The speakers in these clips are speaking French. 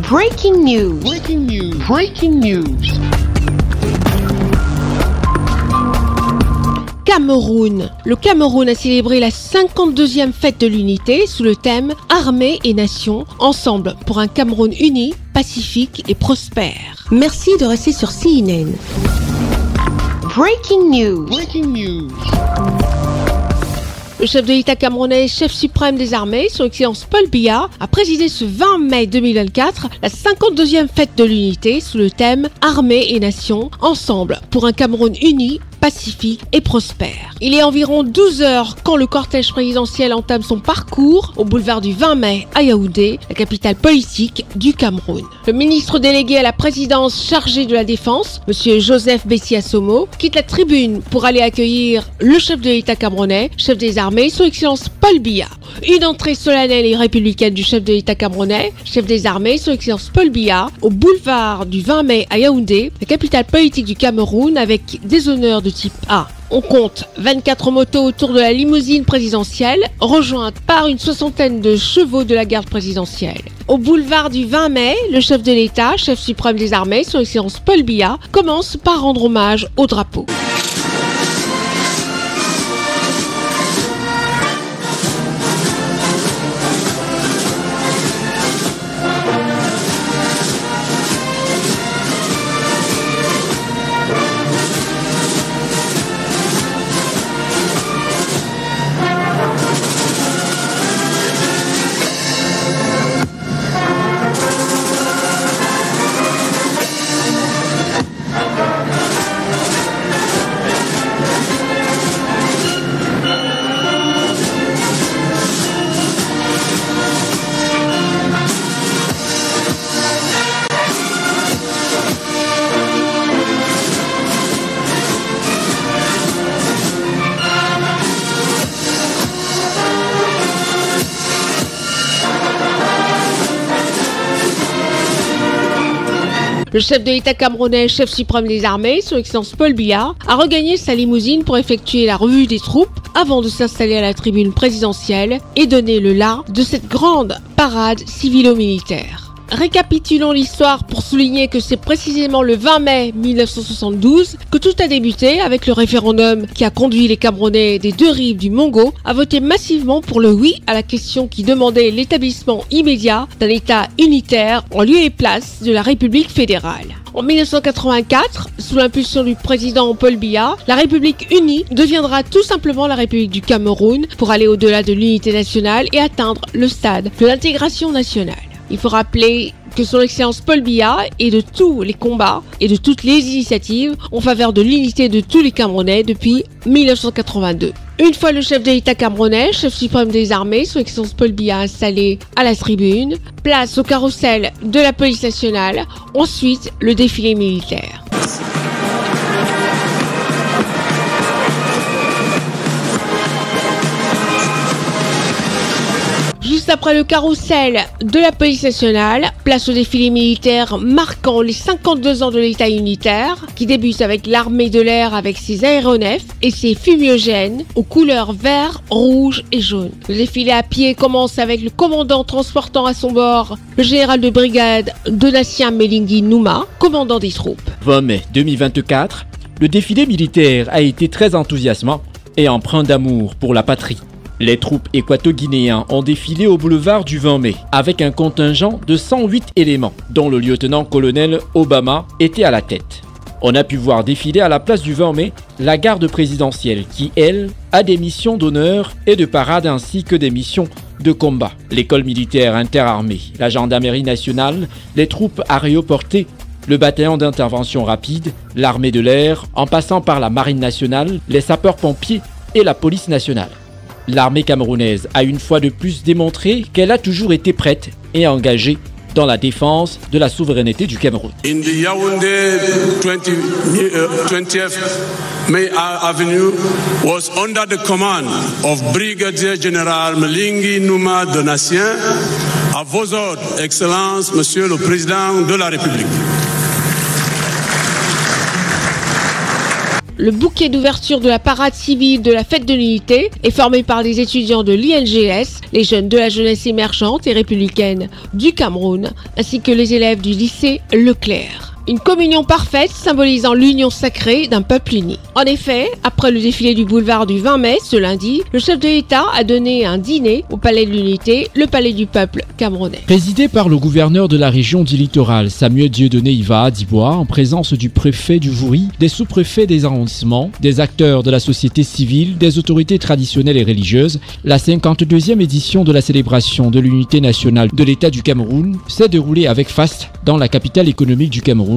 Breaking news. Breaking news. Breaking news. Cameroun. Le Cameroun a célébré la 52e fête de l'unité sous le thème « Armée et Nation, ensemble pour un Cameroun uni, pacifique et prospère ». Merci de rester sur CNN. Breaking news. Breaking news. Le chef de l'État camerounais, chef suprême des armées, son Excellence Paul Biya, a présidé ce 20 mai 2024 la 52e fête de l'unité sous le thème « Armée et Nation, ensemble pour un Cameroun uni, pacifique et prospère ». Il est environ 12 heures quand le cortège présidentiel entame son parcours au boulevard du 20 mai à Yaoundé, la capitale politique du Cameroun. Le ministre délégué à la présidence chargé de la défense, M. Joseph Bessi Assomo, quitte la tribune pour aller accueillir le chef de l'État camerounais, chef des armées, son Excellence Paul Biya. Une entrée solennelle et républicaine du chef de l'État camerounais, chef des armées, son Excellence Paul Biya, au boulevard du 20 mai à Yaoundé, la capitale politique du Cameroun, avec des honneurs de type A. On compte 24 motos autour de la limousine présidentielle, rejointe par une soixantaine de chevaux de la garde présidentielle. Au boulevard du 20 mai, le chef de l'État, chef suprême des armées, son Excellence Paul Biya, commence par rendre hommage au drapeau. Le chef de l'État camerounais, chef suprême des armées, son Excellence Paul Biya, a regagné sa limousine pour effectuer la revue des troupes avant de s'installer à la tribune présidentielle et donner le la de cette grande parade civilo-militaire. Récapitulons l'histoire pour souligner que c'est précisément le 20 mai 1972 que tout a débuté avec le référendum qui a conduit les Camerounais des deux rives du Mongo à voter massivement pour le oui à la question qui demandait l'établissement immédiat d'un État unitaire en lieu et place de la République fédérale. En 1984, sous l'impulsion du président Paul Biya, la République unie deviendra tout simplement la République du Cameroun pour aller au-delà de l'unité nationale et atteindre le stade de l'intégration nationale. Il faut rappeler que son Excellence Paul Biya est de tous les combats et de toutes les initiatives en faveur de l'unité de tous les Camerounais depuis 1982. Une fois le chef de l'État camerounais, chef suprême des armées, son Excellence Paul Biya installé à la tribune, place au carrousel de la police nationale, ensuite le défilé militaire. Juste après le carrousel de la police nationale, place au défilé militaire marquant les 52 ans de l'État unitaire, qui débute avec l'armée de l'air avec ses aéronefs et ses fumigènes aux couleurs vert, rouge et jaune. Le défilé à pied commence avec le commandant transportant à son bord le général de brigade Donatien Mélingi Nouma, commandant des troupes. 20 mai 2024, le défilé militaire a été très enthousiasmant et empreint d'amour pour la patrie. Les troupes équato-guinéens ont défilé au boulevard du 20 mai avec un contingent de 108 éléments, dont le lieutenant-colonel Obama était à la tête. On a pu voir défiler à la place du 20 mai la garde présidentielle qui, elle, a des missions d'honneur et de parade ainsi que des missions de combat. L'école militaire interarmée, la gendarmerie nationale, les troupes aéroportées, le bataillon d'intervention rapide, l'armée de l'air, en passant par la marine nationale, les sapeurs-pompiers et la police nationale. L'armée camerounaise a une fois de plus démontré qu'elle a toujours été prête et engagée dans la défense de la souveraineté du Cameroun. In the Yaoundé 20th May Avenue was under the command of Brigadier General Mélingi Nouma Donatien. À vos ordres, Excellence, Monsieur le Président de la République. Le bouquet d'ouverture de la parade civile de la fête de l'unité est formé par les étudiants de l'INGS, les jeunes de la jeunesse émergente et républicaine du Cameroun, ainsi que les élèves du lycée Leclerc. Une communion parfaite symbolisant l'union sacrée d'un peuple uni. En effet, après le défilé du boulevard du 20 mai, ce lundi, le chef de l'État a donné un dîner au Palais de l'Unité, le palais du peuple camerounais. Présidé par le gouverneur de la région du littoral, Samuel Dieudonné Iva Dibois, en présence du préfet du Vouri, des sous-préfets des arrondissements, des acteurs de la société civile, des autorités traditionnelles et religieuses, la 52e édition de la célébration de l'unité nationale de l'État du Cameroun s'est déroulée avec faste dans la capitale économique du Cameroun,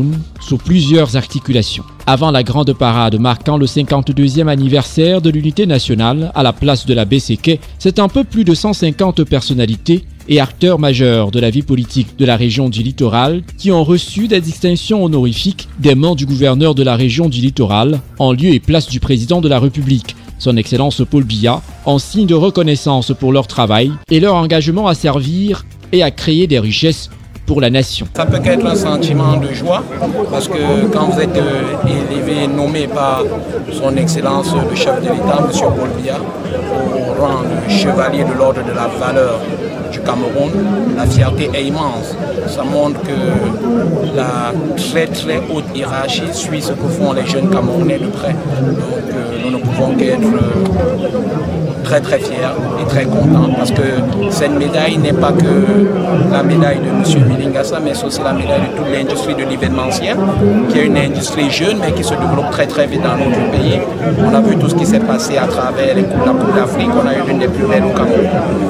sous plusieurs articulations. Avant la grande parade marquant le 52e anniversaire de l'unité nationale à la place de la BCK, c'est un peu plus de 150 personnalités et acteurs majeurs de la vie politique de la région du littoral qui ont reçu des distinctions honorifiques des mains du gouverneur de la région du littoral en lieu et place du président de la République, son Excellence Paul Biya, en signe de reconnaissance pour leur travail et leur engagement à servir et à créer des richesses pour la nation. Ça peut être un sentiment de joie parce que quand vous êtes élevé, nommé par son Excellence le chef de l'État, M. Paul Biya, au rang de chevalier de l'ordre de la valeur du Cameroun, la fierté est immense. Ça montre que la très haute hiérarchie suit ce que font les jeunes Camerounais de près. Donc nous ne pouvons qu'être très fiers et très contents parce que cette médaille n'est pas que la médaille de M. Wilingassa, mais c'est aussi la médaille de toute l'industrie de l'événementiel, qui est une industrie jeune mais qui se développe très vite dans notre pays. On a vu tout ce qui s'est passé à travers la Coupe d'Afrique, on a eu l'une des plus belles au Cameroun.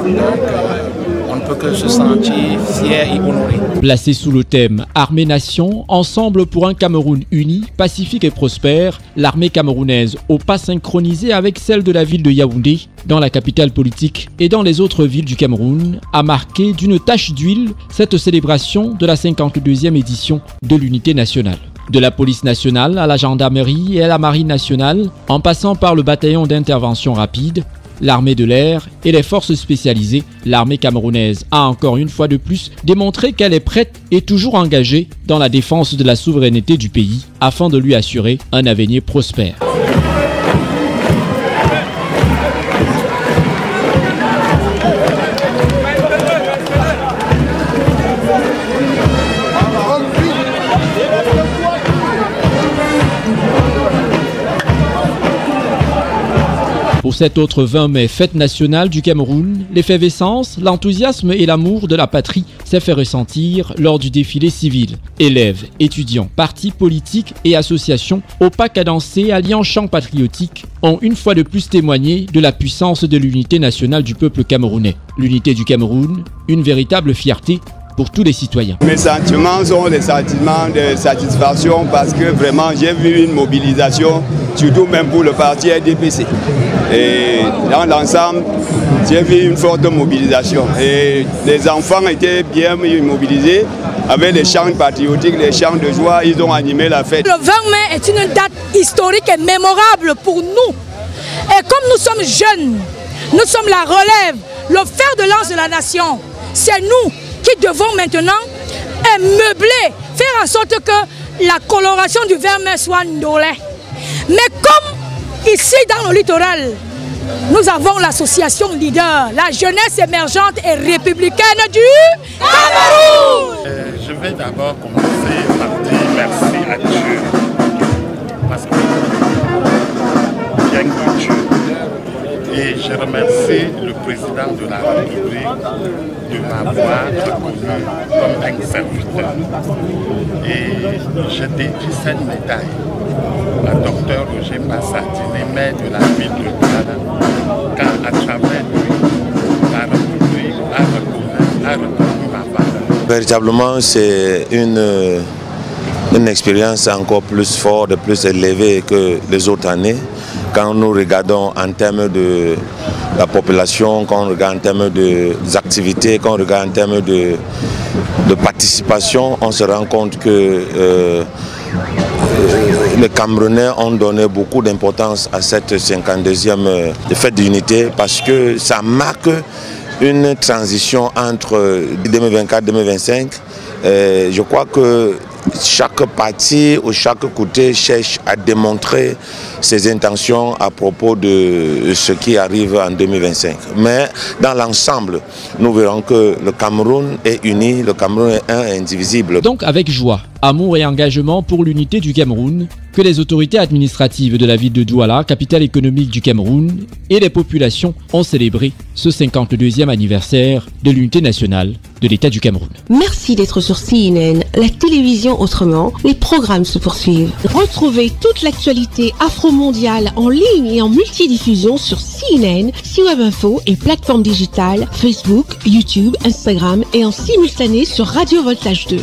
Donc on ne peut que se sentir fier et honoré. Placé sous le thème Armée-Nation, ensemble pour un Cameroun uni, pacifique et prospère, l'armée camerounaise, au pas synchronisé avec celle de la ville de Yaoundé, dans la capitale politique et dans les autres villes du Cameroun, a marqué d'une tache d'huile cette célébration de la 52e édition de l'unité nationale. De la police nationale à la gendarmerie et à la marine nationale, en passant par le bataillon d'intervention rapide, l'armée de l'air et les forces spécialisées, l'armée camerounaise a encore une fois de plus démontré qu'elle est prête et toujours engagée dans la défense de la souveraineté du pays afin de lui assurer un avenir prospère. Pour cet autre 20 mai, fête nationale du Cameroun, l'effervescence, l'enthousiasme et l'amour de la patrie s'est fait ressentir lors du défilé civil. Élèves, étudiants, partis politiques et associations au pas cadencé alliant chants patriotiques ont une fois de plus témoigné de la puissance de l'unité nationale du peuple camerounais. L'unité du Cameroun, une véritable fierté pour tous les citoyens. Mes sentiments sont des sentiments de satisfaction parce que vraiment j'ai vu une mobilisation, surtout même pour le parti RDPC. Et dans l'ensemble, j'ai vu une forte mobilisation. Et les enfants étaient bien mobilisés avec les chants patriotiques, les chants de joie, ils ont animé la fête. Le 20 mai est une date historique et mémorable pour nous. Et comme nous sommes jeunes, nous sommes la relève, le fer de lance de la nation. C'est nous qui devons maintenant meubler, faire en sorte que la coloration du 20 mai soit ndolé. Mais comme ici dans le littoral, nous avons l'association leader, la jeunesse émergente et républicaine du Cameroun. Je vais d'abord commencer par dire merci à Dieu, parce que bien que Dieu. Et je remercie le président de la République de m'avoir reconnu comme un serviteur. Et je dédie cette médaille à Dr Roger Massatine, maire de la ville de Douala, car à travers lui, la République a reconnu ma valeur. Véritablement, c'est une expérience encore plus forte, plus élevée que les autres années. Quand nous regardons en termes de la population, quand on regarde en termes des activités, quand on regarde en termes de participation, on se rend compte que les Camerounais ont donné beaucoup d'importance à cette 52e fête d'unité parce que ça marque une transition entre 2024 et 2025. Je crois que chaque parti ou chaque côté cherche à démontrer ses intentions à propos de ce qui arrive en 2025. Mais dans l'ensemble, nous verrons que le Cameroun est uni, le Cameroun est un et indivisible. Donc avec joie, amour et engagement pour l'unité du Cameroun, que les autorités administratives de la ville de Douala, capitale économique du Cameroun, et les populations ont célébré ce 52e anniversaire de l'unité nationale de l'État du Cameroun. Merci d'être sur CNN, la télévision autrement. Les programmes se poursuivent. Retrouvez toute l'actualité afro-mondiale en ligne et en multidiffusion sur CNN, C-Web Info et plateformes digitales, Facebook, YouTube, Instagram et en simultané sur Radio Voltage 2.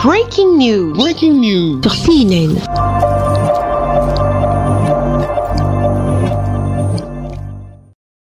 Breaking news sur CNN.